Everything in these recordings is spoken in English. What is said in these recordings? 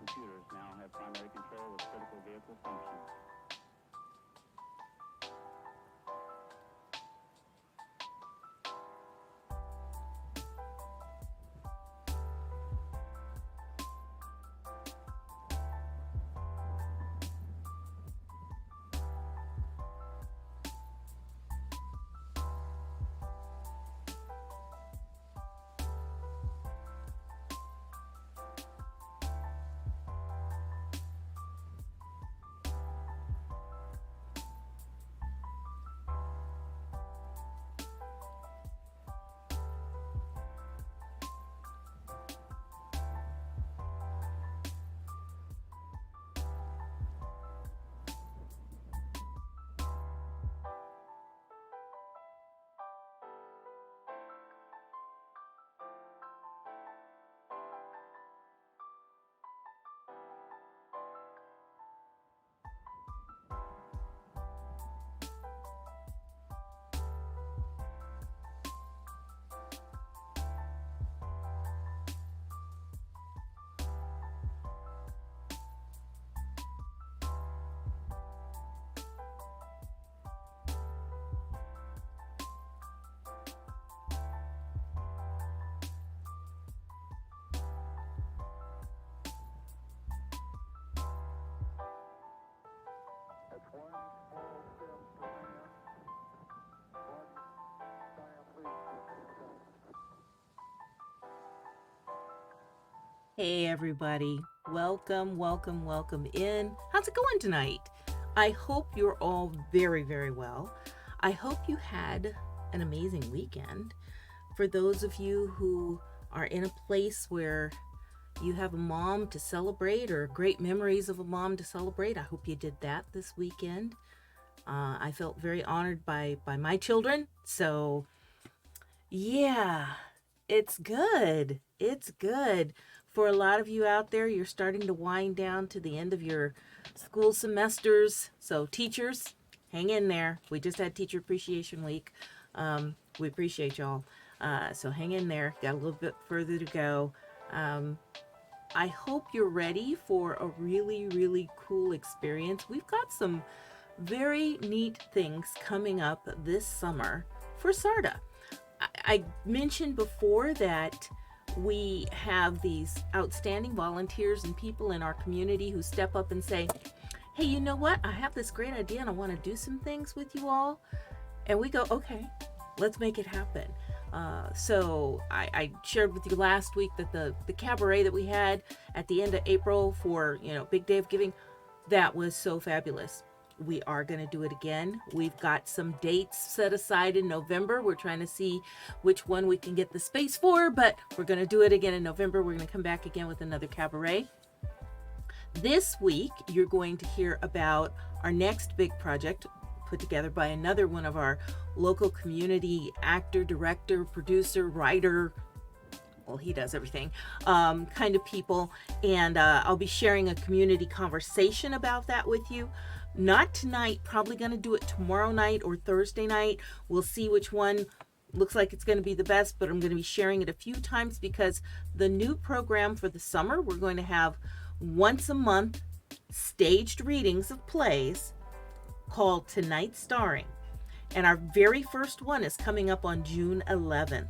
computers now have primary control of critical vehicle functions. That's one small step for man, one giant leap for mankind. Hey everybody, welcome, welcome, welcome in. How's it going tonight? I hope you're all very, very well. I hope you had an amazing weekend. For those of you who are in a place where you have a mom to celebrate or great memories of a mom to celebrate, I hope you did that this weekend. I felt very honored by my children. So yeah, it's good. It's good. For a lot of you out there, you're starting to wind down to the end of your school semesters. So teachers, hang in there. We just had Teacher Appreciation Week. We appreciate y'all. So hang in there. Got a little bit further to go. I hope you're ready for a really, really cool experience. We've got some very neat things coming up this summer for SARTA. I mentioned before that we have these outstanding volunteers and people in our community who step up and say, hey, you know what? I have this great idea and I want to do some things with you all. And we go, okay, let's make it happen. So I shared with you last week that the cabaret that we had at the end of April for, Big Day of Giving, that was so fabulous. We are going to do it again. We've got some dates set aside in November. We're trying to see which one we can get the space for, but we're going to do it again in November. We're going to come back again with another cabaret. This week, you're going to hear about our next big project put together by another one of our local community actor, director, producer, writer, well, he does everything, kind of people. And I'll be sharing a community conversation about that with you. Not tonight, probably going to do it tomorrow night or Thursday night. We'll see which one looks like it's going to be the best, but I'm going to be sharing it a few times because the new program for the summer, we're going to have once a month staged readings of plays called Tonight Starring. And our very first one is coming up on June 11th.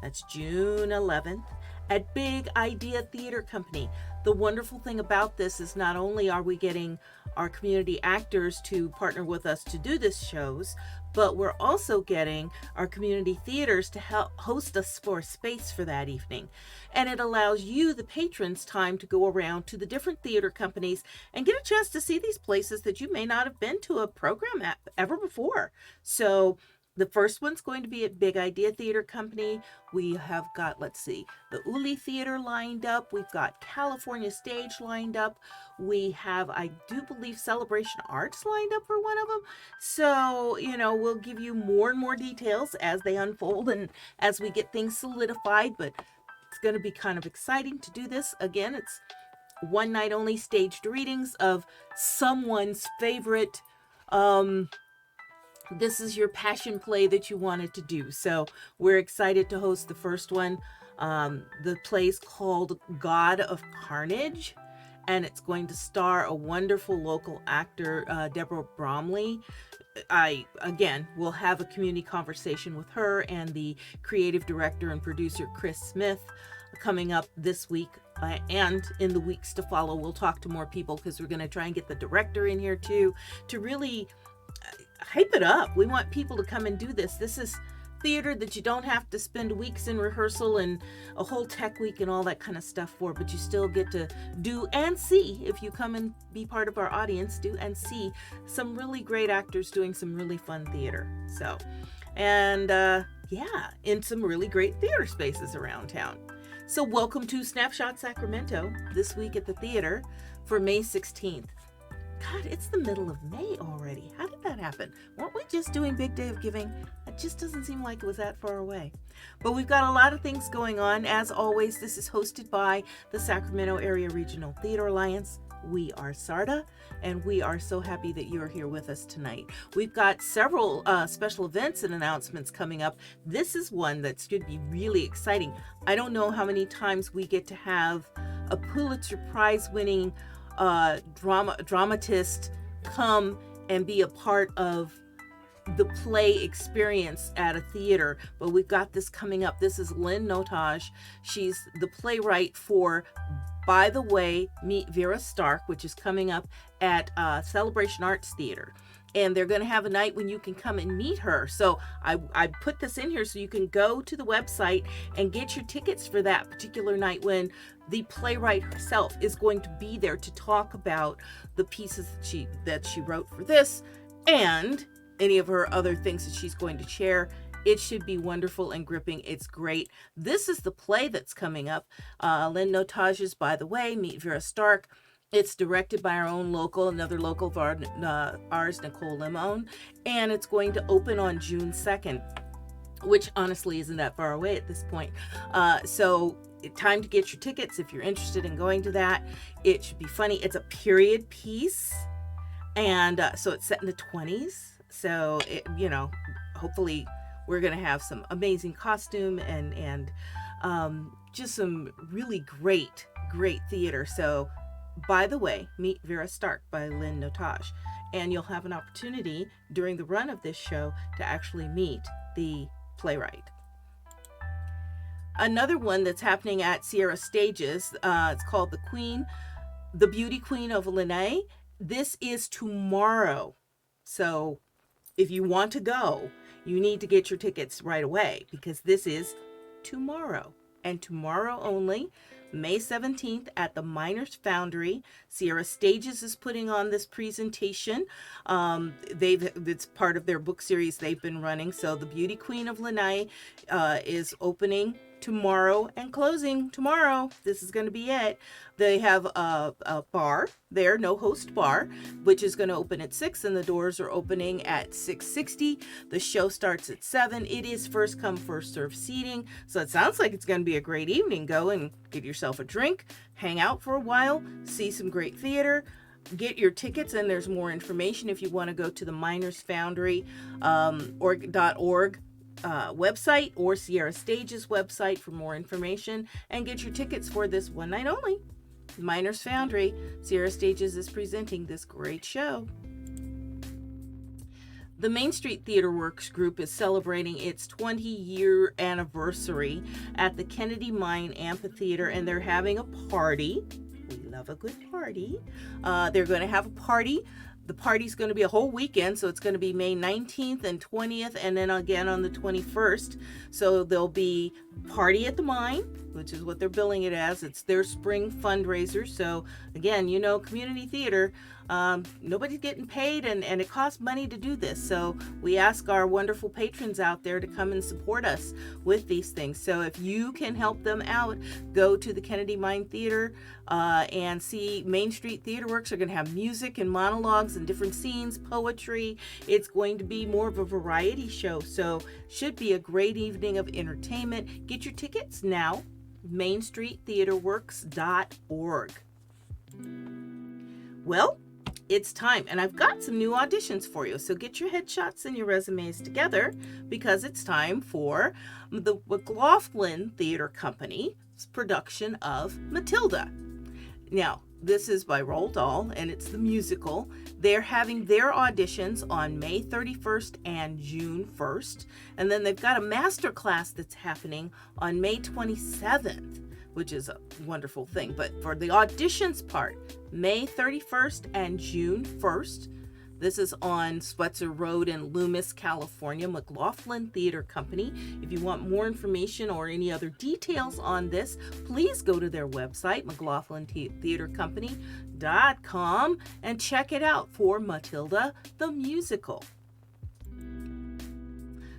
That's June 11th at Big Idea Theater Company. The wonderful thing about this is not only are we getting our community actors to partner with us to do this shows, but we're also getting our community theaters to help host us for a space for that evening. And it allows you, the patrons, time to go around to the different theater companies and get a chance to see these places that you may not have been to a program at ever before. So the first one's going to be at Big Idea Theater Company. We have got, the Uli Theater lined up. We've got California Stage lined up. We have, I do believe, Celebration Arts lined up for one of them. So, we'll give you more and more details as they unfold and as we get things solidified. But it's going to be kind of exciting to do this. Again, it's one night only staged readings of someone's favorite this is your passion play that you wanted to do. So we're excited to host the first one. The play's called God of Carnage, and it's going to star a wonderful local actor, Deborah Bromley. I, again, will have a community conversation with her and the creative director and producer, Chris Smith, coming up this week. And in the weeks to follow, we'll talk to more people because we're going to try and get the director in here too, to really hype it up. We want people to come and do this. This is theater that you don't have to spend weeks in rehearsal and a whole tech week and all that kind of stuff for, but you still get to do and see, if you come and be part of our audience, do and see some really great actors doing some really fun theater. So, and yeah, in some really great theater spaces around town. So welcome to Snapshot Sacramento, this week at the theater for May 16th. God, it's the middle of May already. How did that happen? Weren't we just doing Big Day of Giving? It just doesn't seem like it was that far away. But we've got a lot of things going on. As always, this is hosted by the Sacramento Area Regional Theater Alliance. We are SARTA, and we are so happy that you're here with us tonight. We've got several special events and announcements coming up. This is one that should be really exciting. I don't know how many times we get to have a Pulitzer Prize winning dramatist come and be a part of the play experience at a theater, but we've got this coming up. This is Lynn Notage. She's the playwright for By the Way, Meet Vera Stark, which is coming up at Celebration Arts Theater. And they're going to have a night when you can come and meet her. So I put this in here so you can go to the website and get your tickets for that particular night when the playwright herself is going to be there to talk about the pieces that she wrote for this and any of her other things that she's going to share. It should be wonderful and gripping. It's great. This is the play that's coming up. Lynn Notage's By the Way, Meet Vera Stark. It's directed by our own another local of ours, Nicole Limon, and it's going to open on June 2nd, which honestly isn't that far away at this point. So time to get your tickets if you're interested in going to that. It should be funny. It's a period piece, and so it's set in the 20s. So, hopefully we're going to have some amazing costume and just some really great theater. So, By the Way, Meet Vera Stark by Lynn Notage. And you'll have an opportunity during the run of this show to actually meet the playwright. Another one that's happening at Sierra Stages, it's called The Beauty Queen of Lene. This is tomorrow. So if you want to go, you need to get your tickets right away because this is tomorrow. And tomorrow only, May 17th at the Miners Foundry. Sierra Stages is putting on this presentation. It's part of their book series they've been running. So The Beauty Queen of Lene is opening tomorrow and closing tomorrow. This is going to be it. They have a bar there, no host bar, which is going to open at 6, and the doors are opening at 6:60. The show starts at 7. It is first come, first serve seating. So it sounds like it's going to be a great evening. Go and get yourself a drink, hang out for a while, see some great theater. Get your tickets, and there's more information if you want to go to the Miners Foundry .org website or Sierra Stages website for more information and get your tickets for this one night only. Miners Foundry, Sierra Stages is presenting this great show. The Main Street Theater Works group is celebrating its 20-year anniversary at the Kennedy Mine Amphitheater, and they're having a party. We love a good party. They're going to have a party. The party's going to be a whole weekend, so it's going to be May 19th and 20th, and then again on the 21st. So there'll be Party at the Mine, which is what they're billing it as. It's their spring fundraiser. So again, community theater, nobody's getting paid, and it costs money to do this. So we ask our wonderful patrons out there to come and support us with these things. So if you can help them out, go to the Kennedy Mine Theater and see Main Street Theater Works. They're going to have music and monologues and different scenes, poetry. It's going to be more of a variety show. So should be a great evening of entertainment. Get your tickets now. mainstreettheaterworks.org. Well, it's time, and I've got some new auditions for you. So get your headshots and your resumes together because it's time for the McLaughlin Theater Company's production of Matilda. Now, This is by Roald Dahl, and it's the musical. They're having their auditions on May 31st and June 1st. And then they've got a master class that's happening on May 27th, which is a wonderful thing. But for the auditions part, May 31st and June 1st. This is on Swetzer Road in Loomis, California, McLaughlin Theater Company. If you want more information or any other details on this, please go to their website, McLaughlinTheaterCompany.com, and check it out for Matilda the Musical.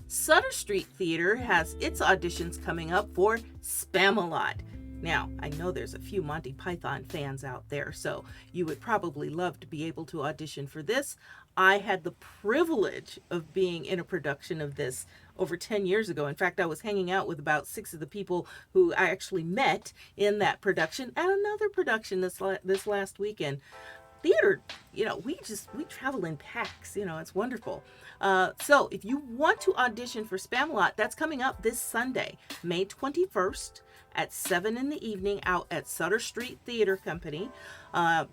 Sutter Street Theater has its auditions coming up for Spamalot. Now, I know there's a few Monty Python fans out there, so you would probably love to be able to audition for this. I had the privilege of being in a production of this over 10 years ago. In fact, I was hanging out with about 6 of the people who I actually met in that production at another production this last weekend. Theater, we travel in packs, it's wonderful. So if you want to audition for Spamalot, that's coming up this Sunday, May 21st at 7 in the evening out at Sutter Street Theater Company.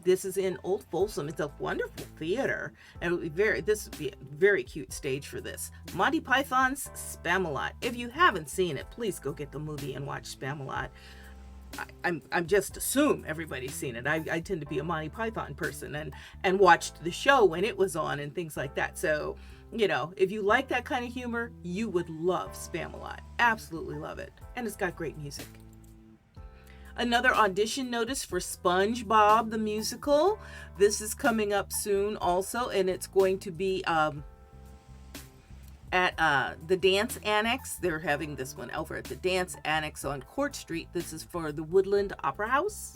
This is in Old Folsom. It's a wonderful theater, and this would be a very cute stage for this. Monty Python's Spamalot. If you haven't seen it, please go get the movie and watch Spamalot. I'm just assume everybody's seen it. I tend to be a Monty Python person and watched the show when it was on and things like that. So, if you like that kind of humor, you would love Spamalot. Absolutely love it. And it's got great music. Another audition notice for SpongeBob the Musical. This is coming up soon also, and it's going to be at the Dance Annex. They're having this one over at the Dance Annex on Court Street. This is for the Woodland Opera House.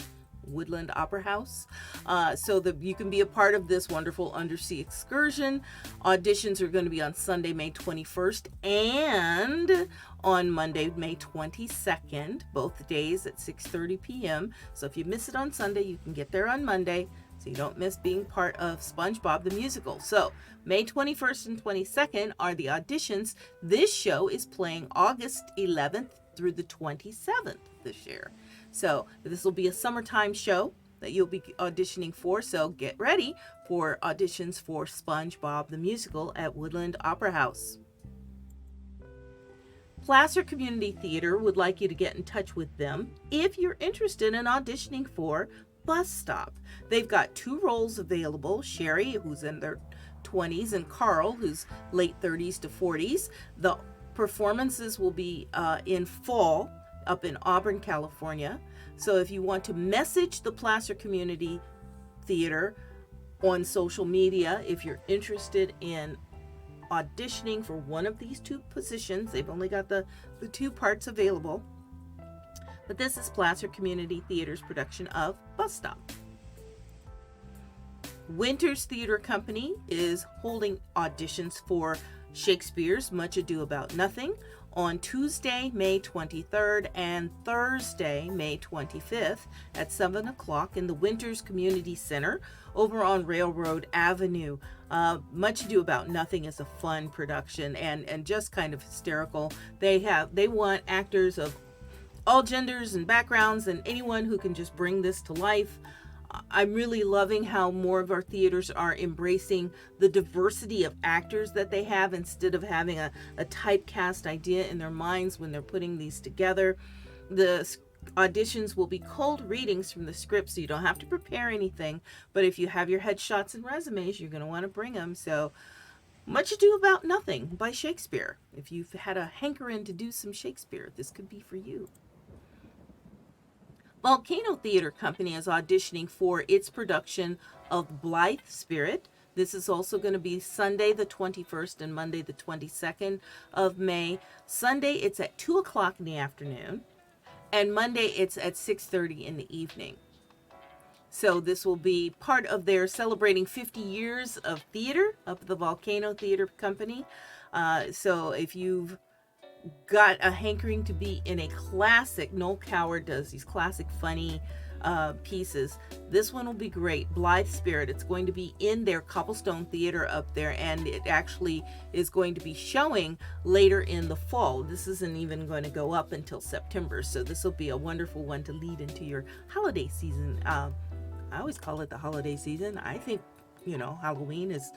So that you can be a part of this wonderful undersea excursion. Auditions are going to be on Sunday, May 21st and on Monday, May 22nd, both days at 6:30 p.m. So if you miss it on Sunday, you can get there on Monday so you don't miss being part of SpongeBob the Musical. So May 21st and 22nd are the auditions. This show is playing August 11th through the 27th this year. So this will be a summertime show that you'll be auditioning for. So get ready for auditions for SpongeBob the Musical at Woodland Opera House. Placer Community Theater would like you to get in touch with them if you're interested in auditioning for Bus Stop. They've got 2 roles available, Sherry, who's in their 20s, and Carl, who's late 30s to 40s. The performances will be in fall up in Auburn, California. So if you want to message the Placer Community Theater on social media, if you're interested in auditioning for one of these 2 positions, they've only got the 2 parts available. But this is Placer Community Theater's production of Bus Stop. Winters Theater Company is holding auditions for Shakespeare's Much Ado About Nothing on Tuesday, May 23rd and Thursday, May 25th at 7 o'clock in the Winters Community Center over on Railroad Avenue. Much Ado About Nothing is a fun production and just kind of hysterical. They want actors of all genders and backgrounds and anyone who can just bring this to life. I'm really loving how more of our theaters are embracing the diversity of actors that they have instead of having a typecast idea in their minds when they're putting these together. The auditions will be cold readings from the script, so you don't have to prepare anything. But if you have your headshots and resumes, you're going to want to bring them. So, Much Ado About Nothing by Shakespeare. If you've had a hankering to do some Shakespeare, this could be for you. Volcano Theater Company is auditioning for its production of Blithe Spirit. This is also going to be Sunday the 21st and Monday the 22nd of May. Sunday it's at 2 o'clock in the afternoon, and Monday it's at 6:30 in the evening. So this will be part of their celebrating 50 years of theater of the Volcano Theater Company. So if you've got a hankering to be in a classic, Noel Coward does these classic funny pieces. This one will be great. Blithe Spirit. It's going to be in their Cobblestone Theater up there, and it actually is going to be showing later in the fall. This isn't even going to go up until September, so this will be a wonderful one to lead into your holiday season I always call it the holiday season. I think, Halloween is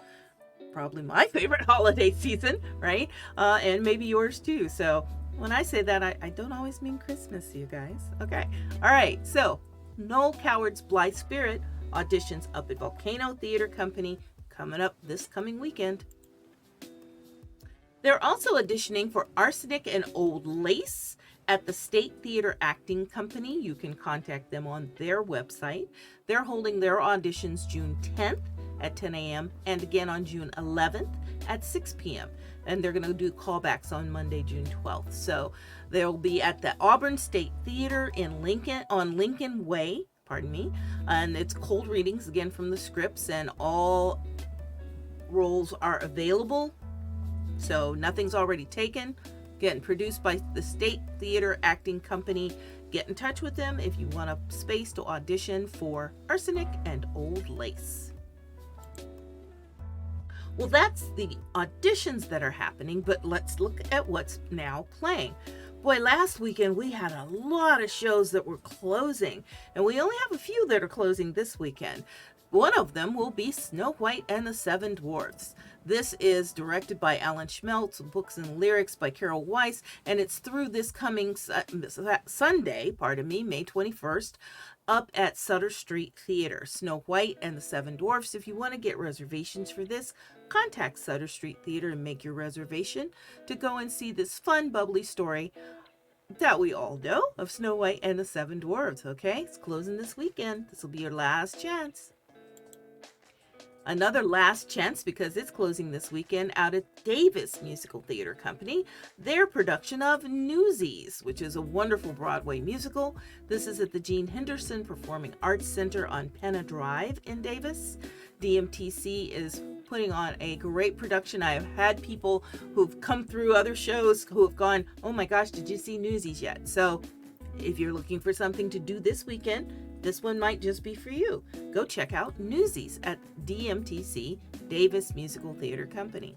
probably my favorite holiday season, right? And maybe yours too. So when I say that, I don't always mean Christmas, you guys. Okay. All right. So Noel Coward's Blithe Spirit auditions up at Volcano Theater Company coming up this coming weekend. They're also auditioning for Arsenic and Old Lace at the State Theater Acting Company. You can contact them on their website. They're holding their auditions June 10th at 10 a.m. and again on June 11th at 6 p.m. And they're going to do callbacks on Monday, June 12th. So they'll be at the Auburn State Theater in Lincoln, on Lincoln Way, and it's cold readings again from the scripts, and all roles are available. So nothing's already taken. Again, produced by the State Theater Acting Company. Get in touch with them if you want a space to audition for Arsenic and Old Lace. Well, that's the auditions that are happening, but let's look at what's now playing. Boy, last weekend we had a lot of shows that were closing, and we only have a few that are closing this weekend. One of them will be Snow White and the Seven Dwarfs. This is directed by Alan Schmeltz, books and lyrics by Carol Weiss, and it's through this coming Sunday, May 21st, up at Sutter Street Theater. Snow White and the Seven Dwarfs. If you want to get reservations for this, contact Sutter Street Theater and make your reservation to go and see this fun, bubbly story that we all know of Snow White and the Seven Dwarfs, okay? It's closing this weekend. This will be your last chance. Another last chance, because it's closing this weekend, out at Davis Musical Theater Company, their production of Newsies, which is a wonderful Broadway musical. This is at the Gene Henderson Performing Arts Center on Penna Drive in Davis. DMTC is putting on a great production. I have had people who've come through other shows who have gone, oh my gosh, did you see Newsies yet? So if you're looking for something to do this weekend, this one might just be for you. Go check out Newsies at DMTC, Davis Musical Theater Company.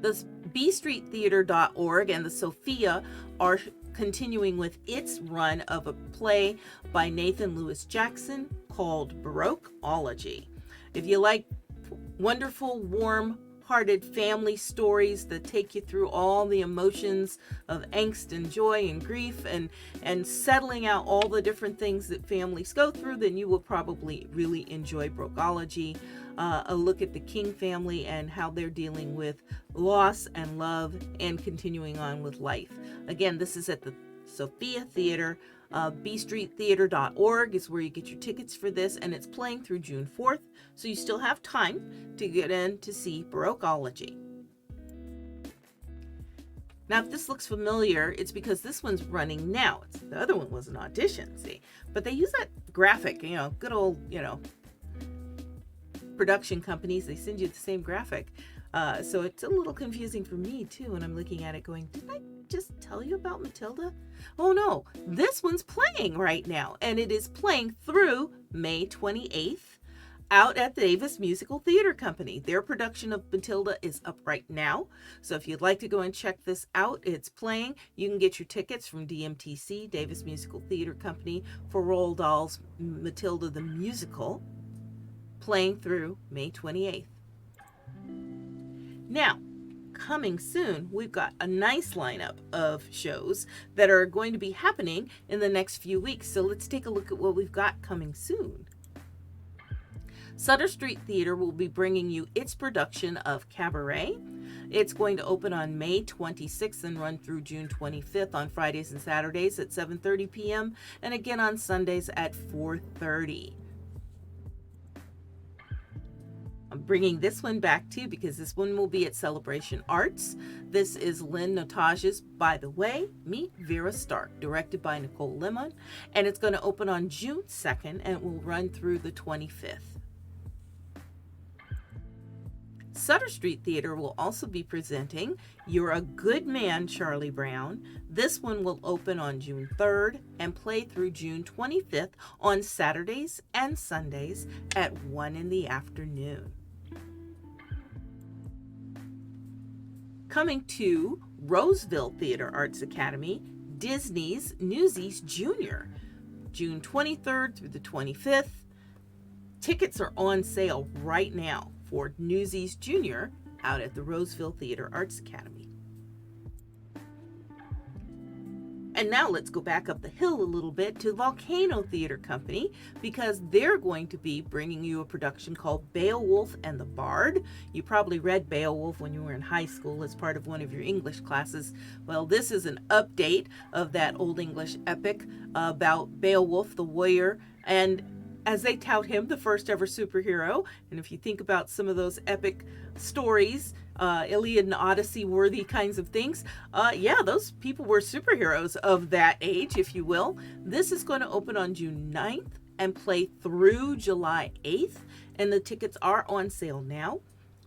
The bstreettheater.org and the Sophia are continuing with its run of a play by Nathan Lewis Jackson called Baroqueology. If you like wonderful, warm-hearted family stories that take you through all the emotions of angst and joy and grief and settling out all the different things that families go through, then you will probably really enjoy Baroqueology. A look at the King family and how they're dealing with loss and love and continuing on with life. Again, this is at the Sophia Theater. bstreettheater.org is where you get your tickets for this, and it's playing through June 4th, so you still have time to get in to see Baroqueology. Now, if this looks familiar, it's because this one's running now. The other one was an audition, see? But they use that graphic, good old, production companies, they send you the same graphic. So it's a little confusing for me, too, when I'm looking at it going, did I just tell you about Matilda? Oh, no, this one's playing right now, and it is playing through May 28th out at the Davis Musical Theater Company. Their production of Matilda is up right now, so if you'd like to go and check this out, it's playing. You can get your tickets from DMTC, Davis Musical Theater Company, for Roald Dahl's Matilda the Musical, playing through May 28th. Now, coming soon, we've got a nice lineup of shows that are going to be happening in the next few weeks. So let's take a look at what we've got coming soon. Sutter Street Theater will be bringing you its production of Cabaret. It's going to open on May 26th and run through June 25th on Fridays and Saturdays at 7:30 p.m. and again on Sundays at 4:30. I'm bringing this one back too because this one will be at Celebration Arts. This is Lynn Notage's By the Way, Meet Vera Stark, directed by Nicole Lemon, and it's going to open on June 2nd and will run through the 25th. Sutter Street Theater will also be presenting You're a Good Man, Charlie Brown. This one will open on June 3rd and play through June 25th on Saturdays and Sundays at 1 in the afternoon. Coming to Roseville Theater Arts Academy, Disney's Newsies Junior. June 23rd through the 25th. Tickets are on sale right now for Newsies Junior out at the Roseville Theater Arts Academy. And now let's go back up the hill a little bit to Volcano Theater Company, because they're going to be bringing you a production called Beowulf and the Bard. You probably read Beowulf when you were in high school as part of one of your English classes. Well, this is an update of that Old English epic about Beowulf the warrior, and as they tout him, the first ever superhero. And if you think about some of those epic stories, Iliad and Odyssey worthy kinds of things, yeah, those people were superheroes of that age, if you will. This is going to open on June 9th and play through July 8th, and the tickets are on sale now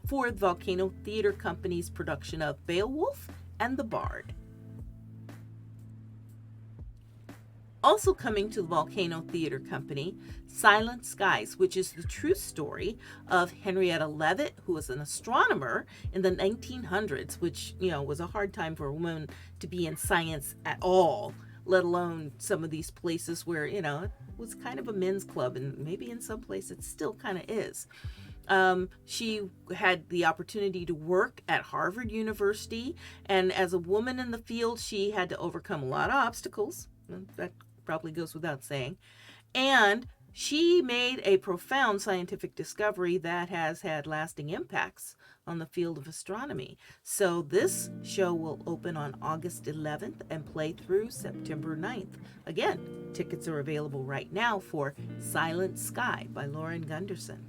for Volcano Theater Company's production of Beowulf and the Bard. Also coming to the Volcano Theater Company, Silent Skies, which is the true story of Henrietta Leavitt, who was an astronomer in the 1900s, which, was a hard time for a woman to be in science at all, let alone some of these places where, it was kind of a men's club, and maybe in some places it still kind of is. She had the opportunity to work at Harvard University, and as a woman in the field, she had to overcome a lot of obstacles. That probably goes without saying. And she made a profound scientific discovery that has had lasting impacts on the field of astronomy. So this show will open on August 11th and play through September 9th. Again, tickets are available right now for Silent Sky by Lauren Gunderson.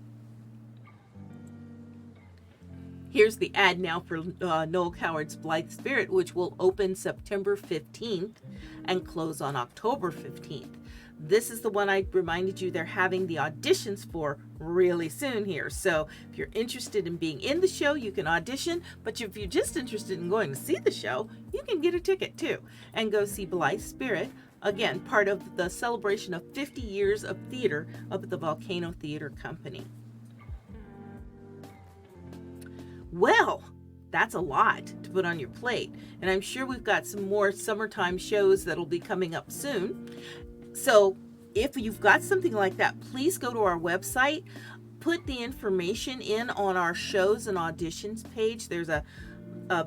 Here's the ad now for Noel Coward's Blithe Spirit, which will open September 15th and close on October 15th. This is the one I reminded you they're having the auditions for really soon here. So if you're interested in being in the show, you can audition. But if you're just interested in going to see the show, you can get a ticket too and go see Blithe Spirit. Again, part of the celebration of 50 years of theater up at the Volcano Theater Company. Well, that's a lot to put on your plate. And I'm sure we've got some more summertime shows that'll be coming up soon. So if you've got something like that, please go to our website, put the information in on our shows and auditions page. There's a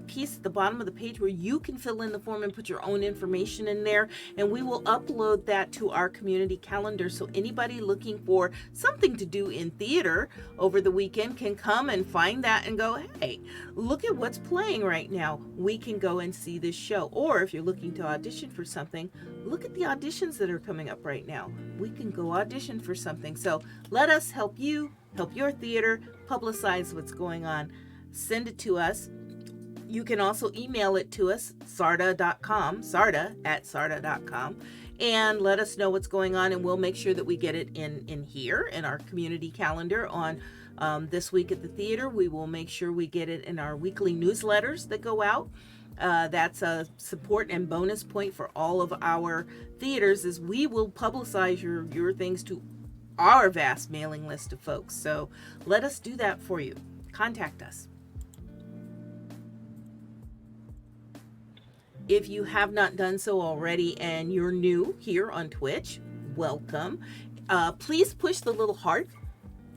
piece at the bottom of the page where you can fill in the form and put your own information in there, and we will upload that to our community calendar, so anybody looking for something to do in theater over the weekend can come and find that and go, hey, look at what's playing right now. We can go and see this show. Or if you're looking to audition for something, look at the auditions that are coming up right now. We can go audition for something. So let us help you, help your theater, publicize what's going on. Send it to us. You can also email it to us, sarda.com, sarda@sarda.com, and let us know what's going on, and we'll make sure that we get it in here in our community calendar on this week at the theater. We will make sure we get it in our weekly newsletters that go out. That's a support and bonus point for all of our theaters, is we will publicize your things to our vast mailing list of folks. So let us do that for you. Contact us. If you have not done so already and you're new here on Twitch, welcome. Please push the little heart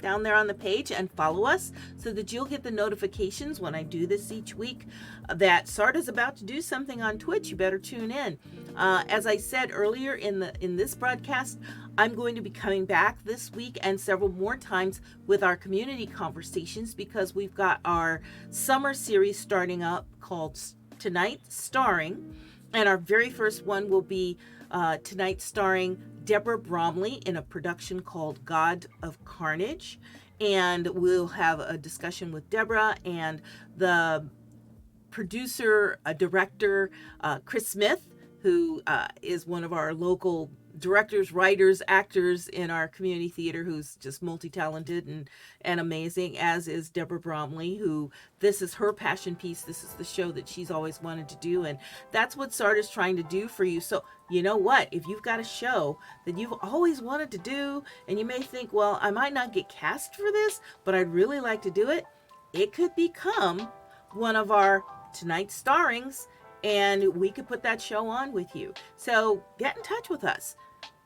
down there on the page and follow us so that you'll get the notifications when I do this each week that Sarda's about to do something on Twitch. You better tune in. As I said earlier in this broadcast, I'm going to be coming back this week and several more times with our community conversations, because we've got our summer series starting up called Tonight Starring, and our very first one will be tonight starring Deborah Bromley in a production called God of Carnage, and we'll have a discussion with Deborah and the producer, director, Chris Smith, who is one of our local directors, writers, actors in our community theater, who's just multi-talented and amazing, as is Deborah Bromley, who this is her passion piece. This is the show that she's always wanted to do, and that's what Sarda's trying to do for you. So you know what? If you've got a show that you've always wanted to do, and you may think, well, I might not get cast for this, but I'd really like to do it, it could become one of our Tonight Starrings, and we could put that show on with you. So get in touch with us.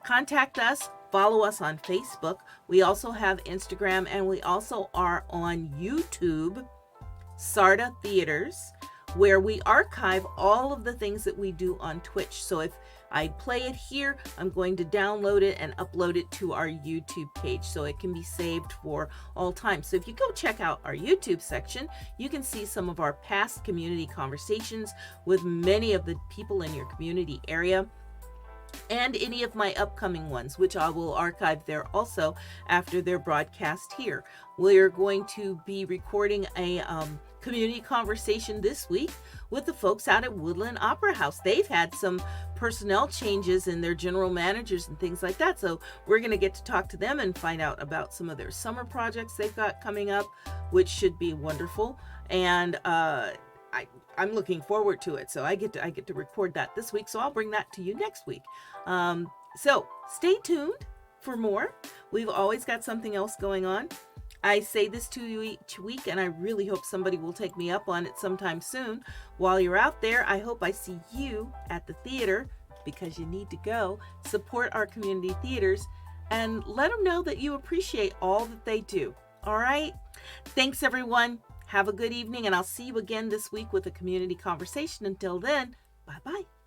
contact us, follow us on Facebook. We also have Instagram, and we also are on YouTube, Sarda Theaters, where we archive all of the things that we do on Twitch. So if I play it here, I'm going to download it and upload it to our YouTube page so it can be saved for all time. So if you go check out our YouTube section, you can see some of our past community conversations with many of the people in your community area, and any of my upcoming ones, which I will archive there also after their broadcast here. We're going to be recording a community conversation this week with the folks out at Woodland Opera House. They've had some personnel changes in their general managers and things like that, so we're going to get to talk to them and find out about some of their summer projects they've got coming up, which should be wonderful. And I'm looking forward to it. So I get to record that this week. So I'll bring that to you next week. So stay tuned for more. We've always got something else going on. I say this to you each week, and I really hope somebody will take me up on it sometime soon. While you're out there, I hope I see you at the theater, because you need to go. Support our community theaters and let them know that you appreciate all that they do. All right? Thanks, everyone. Have a good evening, and I'll see you again this week with a community conversation. Until then, bye-bye.